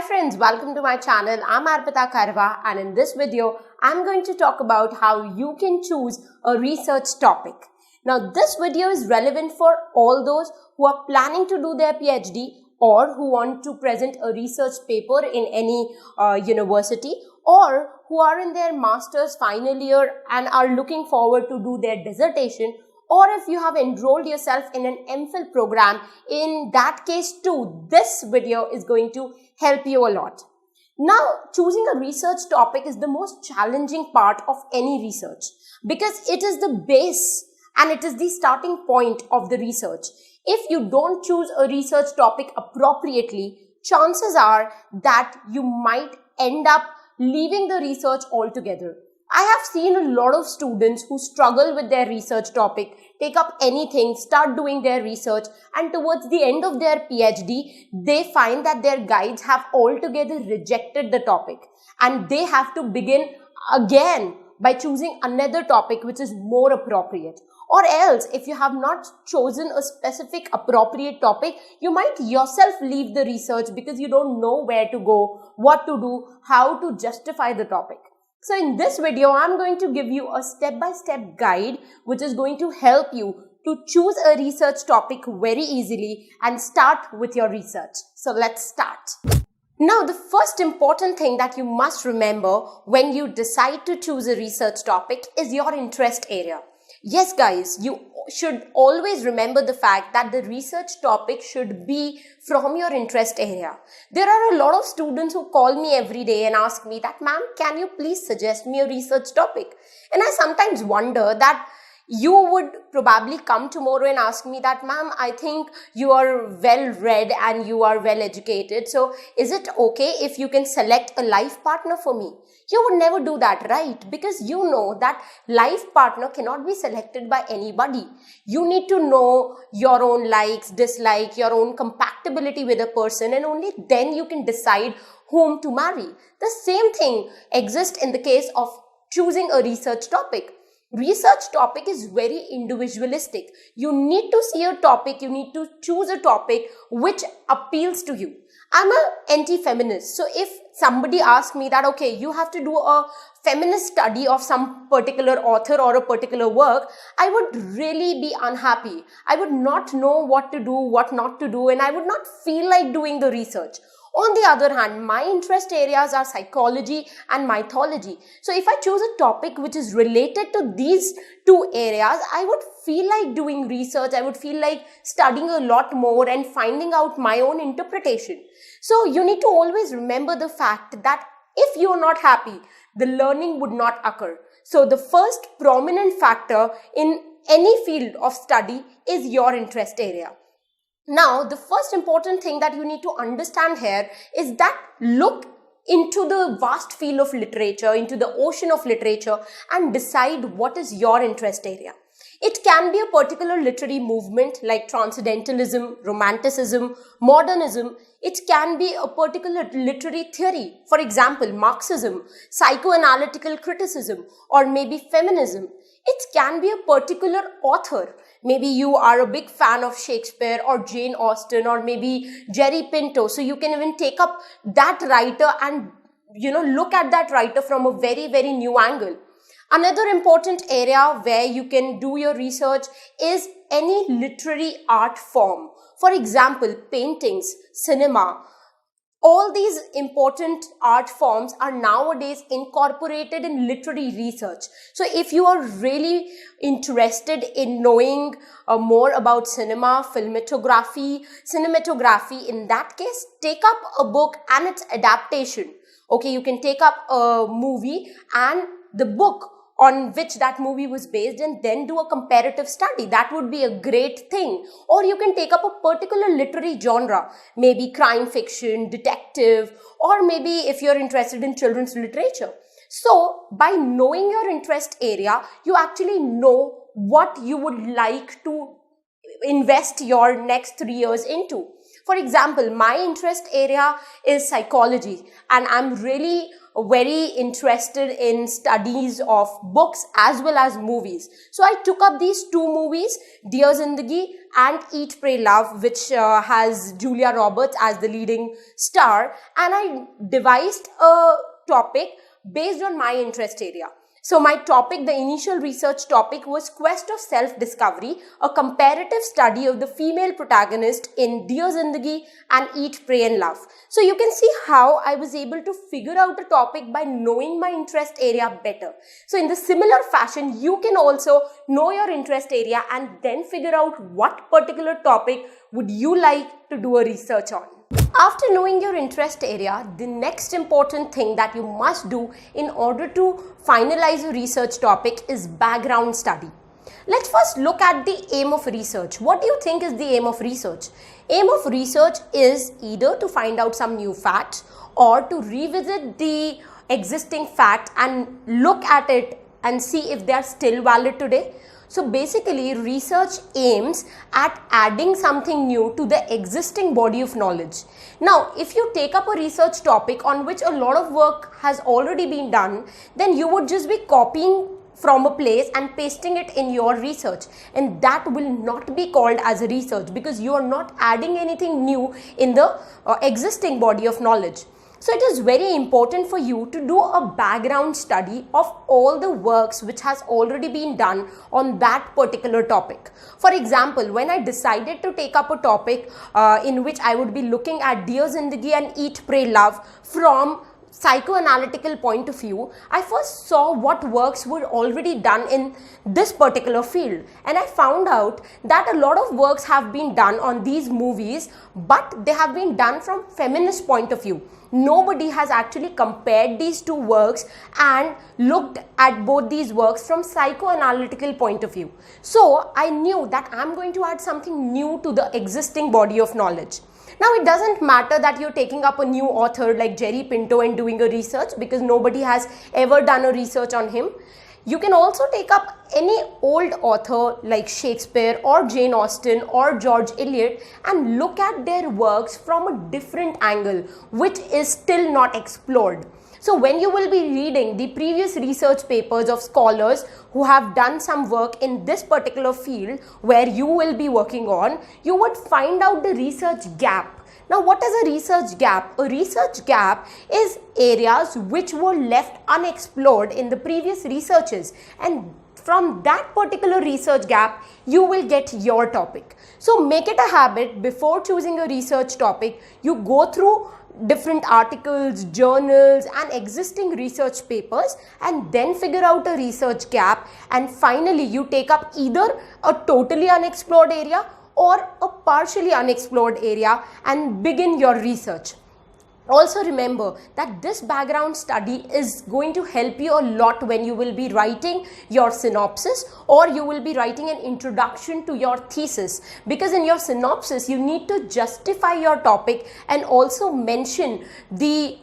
friends, welcome to my channel. I'm Arpita Karwa, and in this video, I'm going to talk about how you can choose a research topic. Now, this video is relevant for all those who are planning to do their PhD or who want to present a research paper in any university, or who are in their master's final year and are looking forward to do their dissertation, or if you have enrolled yourself in an MPhil program. In that case too, this video is going to help you a lot. Now, choosing a research topic is the most challenging part of any research because it is the base and it is the starting point of the research. If you don't choose a research topic appropriately, chances are that you might end up leaving the research altogether. I have seen a lot of students who struggle with their research topic, take up anything, start doing their research, and towards the end of their PhD, they find that their guides have altogether rejected the topic and they have to begin again by choosing another topic which is more appropriate. Or else, if you have not chosen a specific appropriate topic, you might yourself leave the research because you don't know where to go, what to do, how to justify the topic. So in this video, I'm going to give you a step-by-step guide which is going to help you to choose a research topic very easily and start with your research. So let's start. Now, the first important thing that you must remember when you decide to choose a research topic is your interest area. Yes, guys, you should always remember the fact that the research topic should be from your interest area. There are a lot of students who call me every day and ask me that, ma'am, can you please suggest me a research topic? And I sometimes wonder that you would probably come tomorrow and ask me that, ma'am, I think you are well read and you are well educated. So is it okay if you can select a life partner for me? You would never do that, right? Because you know that life partner cannot be selected by anybody. You need to know your own likes, dislikes, your own compatibility with a person, and only then you can decide whom to marry. The same thing exists in the case of choosing a research topic. Research topic is very individualistic. You need to see a topic, you need to choose a topic which appeals to you. I'm an anti-feminist. So if somebody asks me that, okay, you have to do a feminist study of some particular author or a particular work, I would really be unhappy. I would not know what to do, what not to do, and I would not feel like doing the research. On the other hand, my interest areas are psychology and mythology. So if I choose a topic which is related to these two areas, I would feel like doing research. I would feel like studying a lot more and finding out my own interpretation. So you need to always remember the fact that if you are not happy, the learning would not occur. So the first prominent factor in any field of study is your interest area. Now, the first important thing that you need to understand here is that look into the vast field of literature, into the ocean of literature, and decide what is your interest area. It can be a particular literary movement like transcendentalism, romanticism, modernism. It can be a particular literary theory, for example, Marxism, psychoanalytical criticism, or maybe feminism. It can be a particular author. Maybe you are a big fan of Shakespeare or Jane Austen or maybe Jerry Pinto. So you can even take up that writer and, look at that writer from a very, very new angle. Another important area where you can do your research is any literary art form. For example, paintings, cinema. All these important art forms are nowadays incorporated in literary research. So if you are really interested in knowing more about cinema, cinematography, in that case, take up a book and its adaptation. Okay, you can take up a movie and the book on which that movie was based and then do a comparative study. That would be a great thing. Or you can take up a particular literary genre, maybe crime fiction, detective, or maybe if you're interested in children's literature. So by knowing your interest area, you actually know what you would like to invest your next 3 years into. For example, my interest area is psychology, and I'm really very interested in studies of books as well as movies. So I took up these two movies, Dear Zindagi and Eat, Pray, Love, which has Julia Roberts as the leading star, and I devised a topic based on my interest area. So my topic, the initial research topic, was Quest of Self-Discovery, a comparative study of the female protagonist in Dear Zindagi and Eat, Pray and Love. So you can see how I was able to figure out a topic by knowing my interest area better. So in the similar fashion, you can also know your interest area and then figure out what particular topic would you like to do a research on. After knowing your interest area, the next important thing that you must do in order to finalize a research topic is background study. Let's first look at the aim of research. What do you think is the aim of research? Aim of research is either to find out some new facts or to revisit the existing fact and look at it and see if they are still valid today. So basically, research aims at adding something new to the existing body of knowledge. Now, if you take up a research topic on which a lot of work has already been done, then you would just be copying from a place and pasting it in your research, and that will not be called as a research because you are not adding anything new in the existing body of knowledge. So it is very important for you to do a background study of all the works which has already been done on that particular topic. For example, when I decided to take up a topic in which I would be looking at Dear Zindagi and Eat, Pray, Love from psychoanalytical point of view, I first saw what works were already done in this particular field, and I found out that a lot of works have been done on these movies, but they have been done from feminist point of view. Nobody has actually compared these two works and looked at both these works from psychoanalytical point of view. So I knew that I'm going to add something new to the existing body of knowledge. Now, it doesn't matter that you're taking up a new author like Jerry Pinto and doing a research, because nobody has ever done a research on him. You can also take up any old author like Shakespeare or Jane Austen or George Eliot and look at their works from a different angle, which is still not explored. So when you will be reading the previous research papers of scholars who have done some work in this particular field where you will be working on, you would find out the research gap. Now, what is a research gap? A research gap is areas which were left unexplored in the previous researches, and from that particular research gap, you will get your topic. So make it a habit, before choosing a research topic, you go through different articles, journals and existing research papers and then figure out a research gap, and finally you take up either a totally unexplored area or a partially unexplored area and begin your research. Also remember that this background study is going to help you a lot when you will be writing your synopsis or you will be writing an introduction to your thesis, because in your synopsis you need to justify your topic and also mention the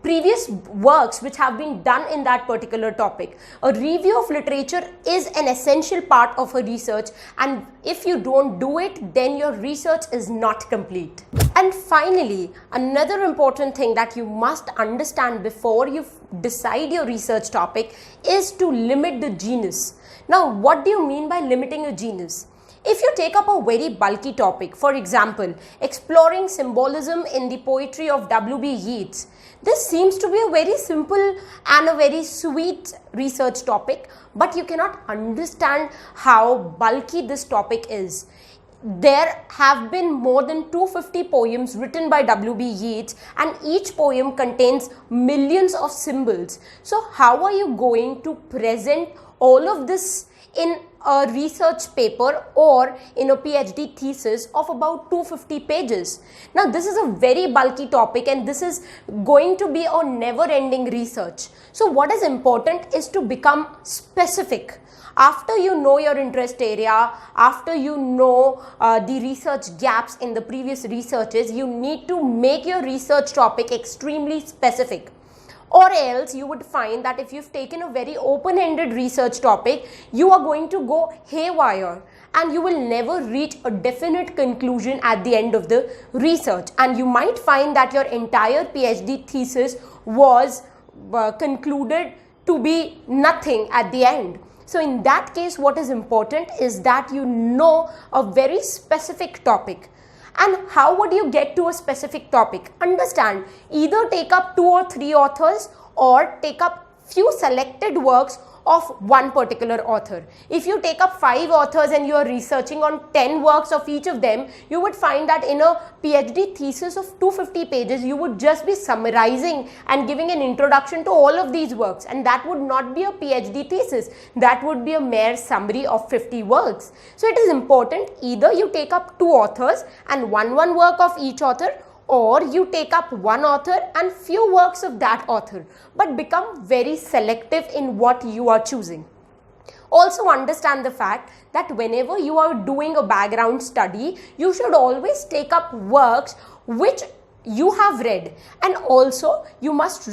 previous works which have been done in that particular topic. A review of literature is an essential part of a research, and if you don't do it, then your research is not complete. And finally, another important thing that you must understand before you decide your research topic is to limit the genus. Now, what do you mean by limiting a genus? If you take up a very bulky topic, for example, exploring symbolism in the poetry of W.B. Yeats, this seems to be a very simple and a very sweet research topic, but you cannot understand how bulky this topic is. There have been more than 250 poems written by W.B. Yeats, and each poem contains millions of symbols. So how are you going to present all of this in a research paper or in a PhD thesis of about 250 pages? Now, this is a very bulky topic and this is going to be a never-ending research. So what is important is to become specific. After you know your interest area, after you know the research gaps in the previous researches, you need to make your research topic extremely specific. Or else you would find that if you've taken a very open-ended research topic, you are going to go haywire and you will never reach a definite conclusion at the end of the research, and you might find that your entire PhD thesis was concluded to be nothing at the end. So in that case, what is important is that you know a very specific topic. And how would you get to a specific topic? Understand, either take up 2 or 3 authors or take up few selected works of one particular author. If you take up 5 authors and you are researching on 10 works of each of them, you would find that in a PhD thesis of 250 pages, you would just be summarizing and giving an introduction to all of these works, and that would not be a PhD thesis. That would be a mere summary of 50 works. So it is important, either you take up 2 authors and one work of each author, or you take up one author and few works of that author, but become very selective in what you are choosing. Also understand the fact that whenever you are doing a background study, you should always take up works which you have read, and also you must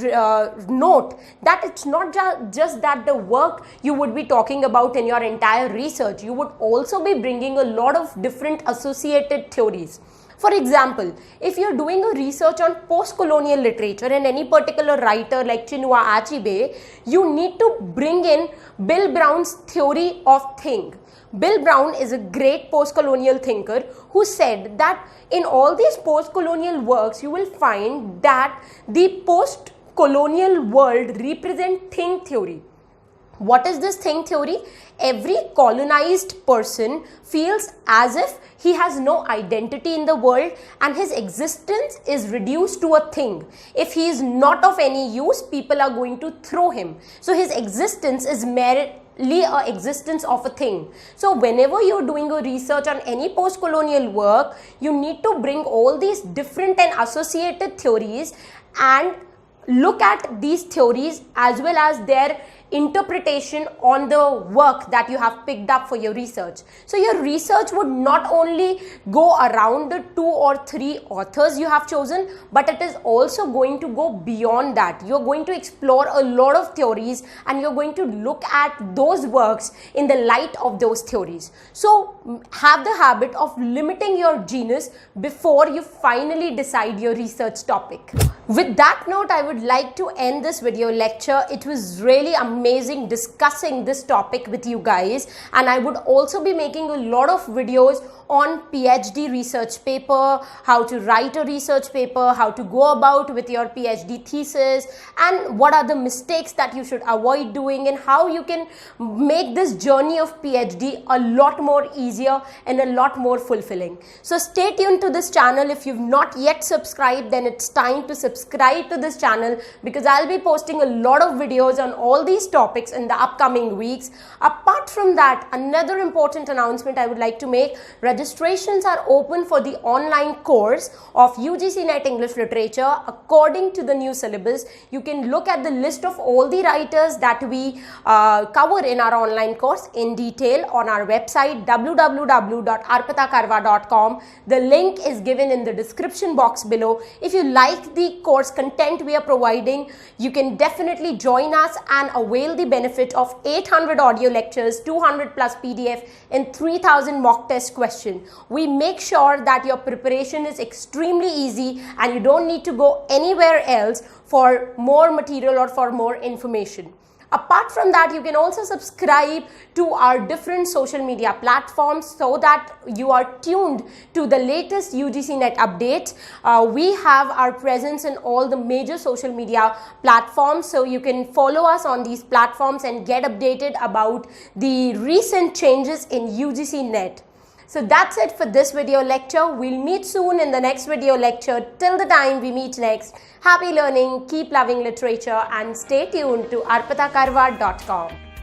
note that it's not just that the work you would be talking about in your entire research, you would also be bringing a lot of different associated theories. For example, if you're doing a research on post-colonial literature and any particular writer like Chinua Achebe, you need to bring in Bill Brown's theory of thing. Bill Brown is a great post-colonial thinker who said that in all these post-colonial works, you will find that the post-colonial world represents thing theory. What is this thing theory? Every colonized person feels as if he has no identity in the world and his existence is reduced to a thing. If he is not of any use, people are going to throw him. So his existence is merely a existence of a thing. So whenever you're doing a research on any post-colonial work, you need to bring all these different and associated theories and look at these theories as well as their interpretation on the work that you have picked up for your research. So your research would not only go around the 2 or 3 authors you have chosen, but it is also going to go beyond that. You're going to explore a lot of theories and you're going to look at those works in the light of those theories. So have the habit of limiting your genus before you finally decide your research topic. With that note, I would like to end this video lecture. It was really amazing discussing this topic with you guys, and I would also be making a lot of videos on PhD research paper, how to write a research paper, how to go about with your PhD thesis, and what are the mistakes that you should avoid doing, and how you can make this journey of PhD a lot more easier and a lot more fulfilling. So stay tuned to this channel. If you've not yet subscribed, then it's time to subscribe to this channel, because I'll be posting a lot of videos on all these topics in the upcoming weeks. Apart from that, another important announcement I would like to make: registrations are open for the online course of UGC NET English Literature according to the new syllabus. You can look at the list of all the writers that we cover in our online course in detail on our website www.arpitakarva.com. The link is given in the description box below. If you like the course content we are providing, you can definitely join us and avail the benefit of 800 audio lectures, 200 plus PDF and 3000 mock test questions. We make sure that your preparation is extremely easy and you don't need to go anywhere else for more material or for more information. Apart from that, you can also subscribe to our different social media platforms so that you are tuned to the latest UGC NET updates. We have our presence in all the major social media platforms, so you can follow us on these platforms and get updated about the recent changes in UGC NET. So that's it for this video lecture. We'll meet soon in the next video lecture. Till the time we meet next, happy learning, keep loving literature, and stay tuned to arpitakarva.com.